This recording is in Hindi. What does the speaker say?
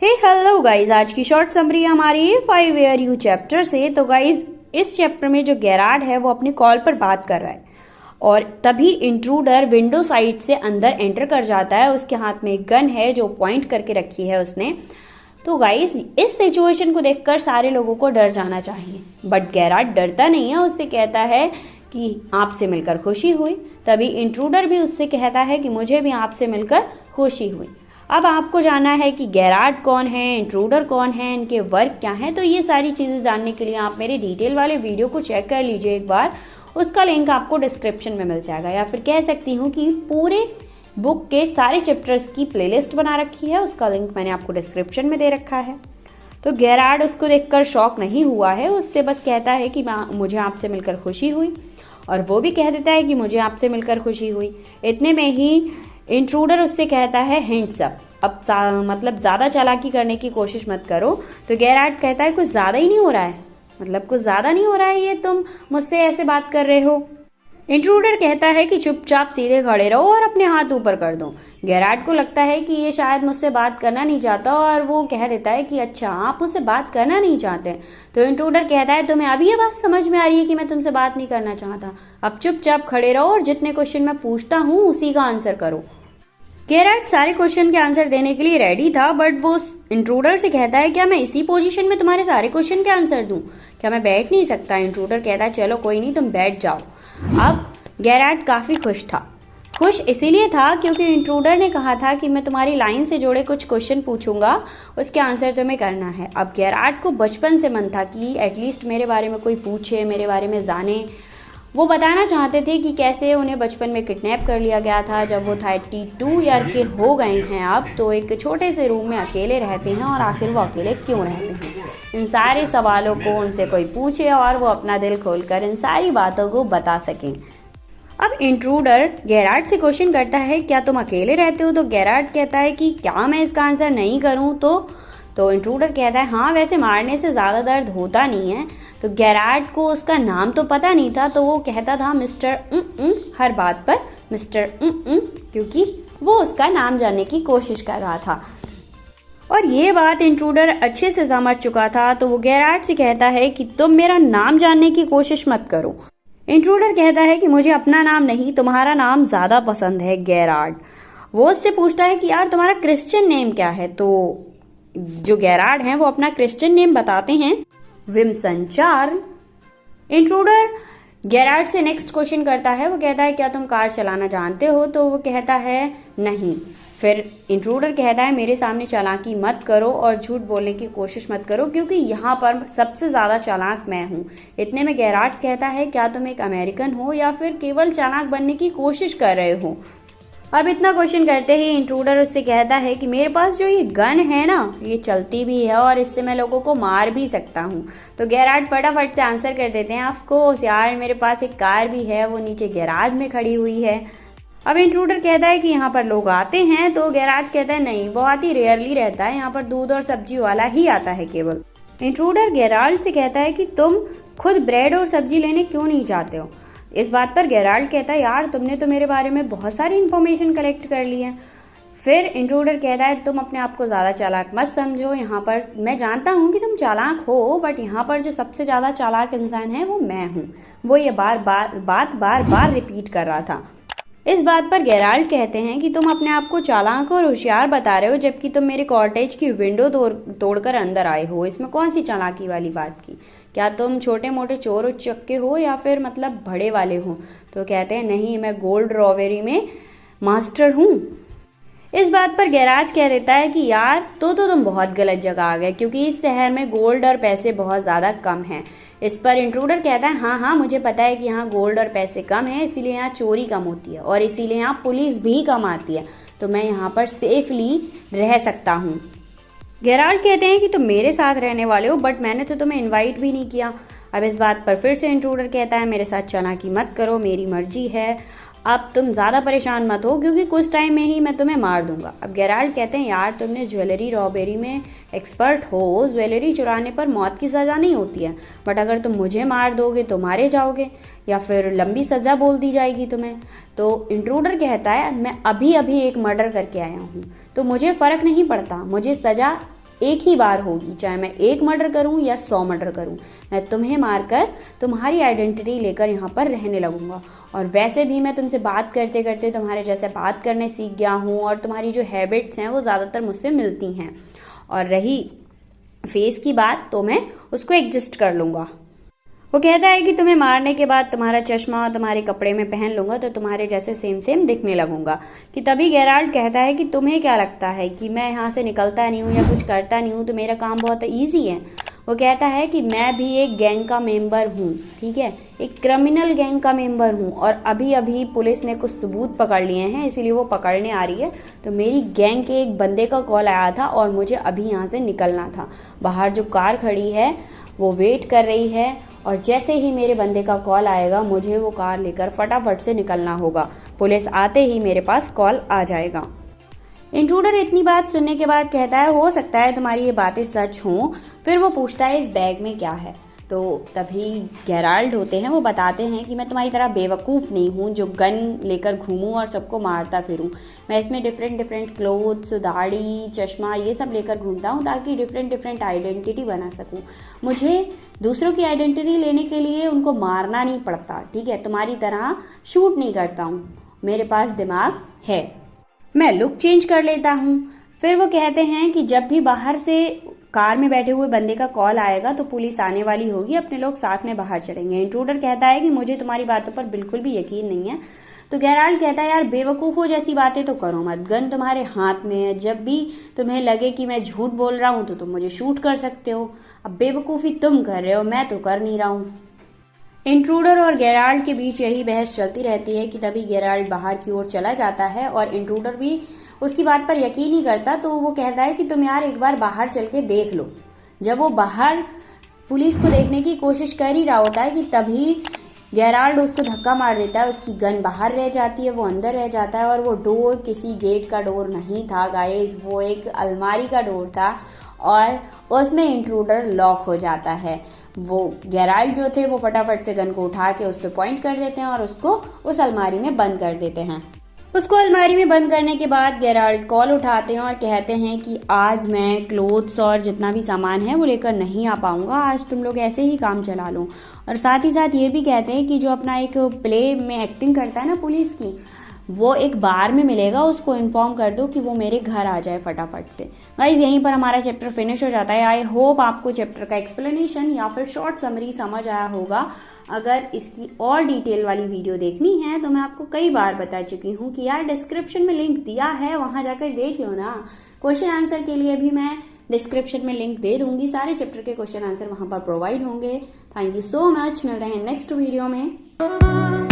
हे हेलो गाइज, आज की शॉर्ट समरी हमारी 5 ARU चैप्टर से। तो गाइज, इस चैप्टर में जो गेरार्ड है वो अपने कॉल पर बात कर रहा है और तभी इंट्रूडर विंडो साइड से अंदर एंटर कर जाता है। उसके हाथ में एक गन है जो पॉइंट करके रखी है उसने। तो गाइज, इस सिचुएशन को देखकर सारे लोगों को डर जाना चाहिए, बट गेरार्ड डरता नहीं है। उससे कहता है कि आपसे मिलकर खुशी हुई। तभी इंट्रूडर भी उससे कहता है कि मुझे भी आपसे मिलकर खुशी हुई। अब आपको जानना है कि गेरार्ड कौन है, इंट्रूडर कौन है, इनके वर्क क्या है। तो ये सारी चीजें जानने के लिए आप मेरे डिटेल वाले वीडियो को चेक कर लीजिए एक बार। उसका लिंक आपको डिस्क्रिप्शन में मिल जाएगा, या फिर कह सकती हूँ कि पूरे बुक के सारे चैप्टर्स की प्लेलिस्ट बना रखी है, उसका लिंक मैंने आपको डिस्क्रिप्शन में दे रखा है। तो गेरार्ड उसको देखकर शॉक नहीं हुआ है, उससे बस कहता है कि मुझे आपसे मिलकर खुशी हुई, और वो भी कह देता है कि मुझे आपसे मिलकर खुशी हुई। इतने में ही इंट्रूडर उससे कहता है हिंट्स अप, अब मतलब ज़्यादा चालाकी करने की कोशिश मत करो। तो गेरार्ड कहता है कुछ ज़्यादा ही नहीं हो रहा है, मतलब कुछ ज़्यादा नहीं हो रहा है, ये तुम मुझसे ऐसे बात कर रहे हो। इंट्रूडर कहता है कि चुपचाप सीधे खड़े रहो और अपने हाथ ऊपर कर दो। गेरार्ड को लगता है कि ये शायद मुझसे बात करना नहीं चाहता, और वो कह देता है कि अच्छा, आप मुझसे बात करना नहीं चाहते। तो इंट्रूडर कहता है तुम्हें अभी ये बात समझ में आ रही है कि मैं तुमसे बात नहीं करना चाहता। अब चुपचाप खड़े रहो और जितने क्वेश्चन मैं पूछता हूँ उसी का आंसर करो। गेरार्ड सारे क्वेश्चन के आंसर देने के लिए रेडी था, बट वो इंट्रूडर से कहता है क्या मैं इसी पोजीशन में तुम्हारे सारे क्वेश्चन के आंसर दूं? क्या मैं बैठ नहीं सकता? इंट्रूडर कहता है चलो कोई नहीं, तुम बैठ जाओ। अब गेरार्ड काफी खुश था। खुश इसीलिए था क्योंकि इंट्रूडर ने कहा था कि मैं तुम्हारी लाइन से जुड़े कुछ क्वेश्चन पूछूंगा, उसके आंसर तुम्हें करना है। अब गेरार्ड को बचपन से मन था कि एटलीस्ट मेरे बारे में कोई पूछे, मेरे बारे में जाने। वो बताना चाहते थे कि कैसे उन्हें बचपन में किडनैप कर लिया गया था। जब वो 32 ईयर के हो गए हैं अब, तो एक छोटे से रूम में अकेले रहते हैं, और आखिर वो अकेले क्यों रहते हैं, इन सारे सवालों को उनसे कोई पूछे और वो अपना दिल खोलकर इन सारी बातों को बता सकें। अब इंट्रूडर गेरार्ड से क्वेश्चन करता है क्या तुम अकेले रहते हो? तो गेरार्ड कहता है कि क्या मैं इसका आंसर नहीं करूं तो इंट्रूडर कहता है हाँ, वैसे मारने से ज़्यादा दर्द होता नहीं है। तो गेरार्ड को उसका नाम तो पता नहीं था, तो वो कहता था मिस्टर हर बात पर मिस्टर क्योंकि वो उसका नाम जानने की कोशिश कर रहा था। और ये बात इंट्रूडर अच्छे से समझ चुका था, तो वो गेरार्ड से कहता है कि तुम मेरा नाम जानने की कोशिश मत करो। इंट्रूडर कहता है कि मुझे अपना नाम नहीं, तुम्हारा नाम ज्यादा पसंद है गेरार्ड। वो उससे पूछता है कि यार तुम्हारा क्रिश्चियन नेम क्या है? तो जो गेरार्ड हैं वो अपना क्रिश्चियन नेम बताते हैं, विम्सन चार्ल। इंट्रूडर गेरार्ड से नेक्स्ट क्वेश्चन करता है, वो कहता है क्या तुम कार चलाना जानते हो? तो वो कहता है नहीं। फिर इंट्रूडर कहता है मेरे सामने चालाकी मत करो और झूठ बोलने की कोशिश मत करो, क्योंकि यहाँ पर सबसे ज्यादा चालाक मैं हूँ। इतने में गेरार्ड कहता है क्या तुम एक अमेरिकन हो या फिर केवल चालाक बनने की कोशिश कर रहे हो? अब इतना क्वेश्चन करते ही इंट्रूडर उससे कहता है कि मेरे पास जो ये गन है ना, ये चलती भी है और इससे मैं लोगों को मार भी सकता हूँ। तो गेरार्ड फटाफट से आंसर कर देते हैं, ऑफ कोर्स यार, मेरे पास एक कार भी है, वो नीचे गैराज में खड़ी हुई है। अब इंट्रूडर कहता है कि यहाँ पर लोग आते हैं, तो गैराज कहता है नहीं, बहुत ही रेयरली रहता है, यहाँ पर दूध और सब्जी वाला ही आता है केवल। इंट्रूडर गेराल्ड से कहता है कि तुम खुद ब्रेड और सब्जी लेने क्यों नहीं जाते हो? इस बात पर गेराल्ड कहता है यार, तुमने तो मेरे बारे में बहुत सारी इन्फॉर्मेशन कलेक्ट कर ली है। फिर इंट्रूडर कहता है तुम अपने आप को ज्यादा चालाक मत समझो, यहाँ पर मैं जानता हूँ कि तुम चालाक हो, बट यहाँ पर जो सबसे ज्यादा चालाक इंसान है वो मैं हूँ। वो ये बार बार रिपीट कर रहा था। इस बात पर गेराल्ड कहते हैं कि तुम अपने आप को चालाक और होशियार बता रहे हो, जबकि तुम मेरे कॉटेज की विंडो तोड़कर अंदर आए हो। इसमें कौन सी चालाकी वाली बात की? क्या तुम छोटे मोटे चोर उचक्के हो या फिर मतलब बड़े वाले हो? तो कहते हैं नहीं, मैं गोल्ड रॉबेरी में मास्टर हूँ। इस बात पर गैराज कह देता है कि यार तो तुम बहुत गलत जगह आ गए, क्योंकि इस शहर में गोल्ड और पैसे बहुत ज्यादा कम हैं। इस पर इंट्रूडर कहता है हाँ, मुझे पता है कि यहाँ गोल्ड और पैसे कम है, इसीलिए यहाँ चोरी कम होती है और इसीलिए यहाँ पुलिस भी कम आती है, तो मैं यहाँ पर सेफली रह सकता हूँ। गेराल्ड कहते हैं कि तुम मेरे साथ रहने वाले हो, बट मैंने तो तुम्हें इनवाइट भी नहीं किया। अब इस बात पर फिर से इंट्रूडर कहता है मेरे साथ चालाकी मत करो, मेरी मर्जी है, अब तुम ज्यादा परेशान मत हो, क्योंकि कुछ टाइम में ही मैं तुम्हें मार दूंगा। अब गेराल्ड कहते हैं यार, तुमने ज्वेलरी रॉबेरी में एक्सपर्ट हो, ज्वेलरी चुराने पर मौत की सजा नहीं होती है, बट अगर तुम मुझे मार दोगे तो मारे जाओगे या फिर लंबी सजा बोल दी जाएगी तुम्हें। तो इंट्रूडर कहता है मैं अभी अभी एक मर्डर करके आया हूँ, तो मुझे फर्क नहीं पड़ता, मुझे सजा एक ही बार होगी, चाहे मैं 1 मर्डर करूं या 100 मर्डर करूं, मैं तुम्हें मारकर तुम्हारी आइडेंटिटी लेकर यहाँ पर रहने लगूंगा। और वैसे भी मैं तुमसे बात करते करते तुम्हारे जैसे बात करने सीख गया हूँ और तुम्हारी जो हैबिट्स हैं वो ज़्यादातर मुझसे मिलती हैं। और रही फेस की बात तो मैं उसको एडजस्ट कर लूंगा। वो कहता है कि तुम्हें मारने के बाद तुम्हारा चश्मा तुम्हारे कपड़े में पहन लूंगा तो तुम्हारे जैसे सेम सेम दिखने लगूंगा। कि तभी गेराल्ड कहता है कि तुम्हें क्या लगता है कि मैं यहाँ से निकलता नहीं हूँ या कुछ करता नहीं हूँ तो मेरा काम बहुत ईजी है। वो कहता है कि मैं भी एक गैंग का मेंबर हूँ, ठीक है, एक क्रिमिनल गैंग का मेंबर हूँ और अभी अभी पुलिस ने कुछ सबूत पकड़ लिए हैं इसीलिए वो पकड़ने आ रही है। तो मेरी गैंग के एक बंदे का कॉल आया था और मुझे अभी यहाँ से निकलना था। बाहर जो कार खड़ी है वो वेट कर रही है और जैसे ही मेरे बंदे का कॉल आएगा मुझे वो कार लेकर फटाफट से निकलना होगा। पुलिस आते ही मेरे पास कॉल आ जाएगा। इंट्रूडर इतनी बात सुनने के बाद कहता है हो सकता है तुम्हारी ये बातें सच हों। फिर वो पूछता है इस बैग में क्या है। तो तभी गेराल्ड होते हैं वो बताते हैं कि मैं तुम्हारी तरह बेवकूफ़ नहीं हूँ जो गन लेकर घूमूं और सबको मारता फिरूं। मैं इसमें डिफरेंट क्लोथ्स, दाढ़ी, चश्मा ये सब लेकर घूमता हूँ ताकि डिफरेंट आइडेंटिटी बना सकूं। मुझे दूसरों की आइडेंटिटी लेने के लिए उनको मारना नहीं पड़ता, ठीक है, तुम्हारी तरह शूट नहीं करता हूँ, मेरे पास दिमाग है, मैं लुक चेंज कर लेता हूँ। फिर वो कहते हैं कि जब भी बाहर से कार में बैठे हुए बंदे का कॉल आएगा तो पुलिस आने वाली होगी, अपने लोग साथ में बाहर चलेंगे। इंट्रूडर कहता है कि मुझे तुम्हारी बातों पर बिल्कुल भी यकीन नहीं है। तो गेराल्ड कहता है यार बेवकूफ़ों जैसी बातें तो करो मत, गन तुम्हारे हाथ में है, जब भी तुम्हें लगे कि मैं झूठ बोल रहा हूँ तो तुम मुझे शूट कर सकते हो। अब बेवकूफ़ी तुम कर रहे हो, मैं तो कर नहीं रहा हूँ। इंट्रूडर और गेराल्ड के बीच यही बहस चलती रहती है कि तभी गेराल्ड बाहर की ओर चला जाता है और इंट्रूडर भी उसकी बात पर यकीन नहीं करता। तो वो कहता है कि तुम यार एक बार बाहर चल के देख लो। जब वो बाहर पुलिस को देखने की कोशिश कर ही रहा होता है कि तभी गेराल्ड उसको धक्का मार देता है, उसकी गन बाहर रह जाती है, वो अंदर रह जाता है और वो डोर किसी गेट का डोर नहीं था गाइस, वो एक अलमारी का डोर था और उसमें इंट्रूडर लॉक हो जाता है। वो गेराल्ड जो थे वो फटाफट से गन को उठा के उस पर पॉइंट कर देते हैं और उसको उस अलमारी में बंद कर देते हैं। उसको अलमारी में बंद करने के बाद गेराल्ड कॉल उठाते हैं और कहते हैं कि आज मैं क्लोथ्स और जितना भी सामान है वो लेकर नहीं आ पाऊंगा, आज तुम लोग ऐसे ही काम चला लो। और साथ ही साथ ये भी कहते हैं कि जो अपना एक प्ले में एक्टिंग करता है ना पुलिस की, वो एक बार में मिलेगा, उसको इन्फॉर्म कर दो कि वो मेरे घर आ जाए फटाफट से। गाइज यहीं पर हमारा चैप्टर फिनिश हो जाता है। आई होप आपको चैप्टर का एक्सप्लेनेशन या फिर शॉर्ट समरी समझ आया होगा। अगर इसकी और डिटेल वाली वीडियो देखनी है तो मैं आपको कई बार बता चुकी हूँ कि यार डिस्क्रिप्शन में लिंक दिया है, वहां जाकर देख लो ना। क्वेश्चन आंसर के लिए भी मैं डिस्क्रिप्शन में लिंक दे दूंगी, सारे चैप्टर के क्वेश्चन आंसर वहां पर प्रोवाइड होंगे। थैंक यू सो मच, मिल रहे हैं नेक्स्ट वीडियो में।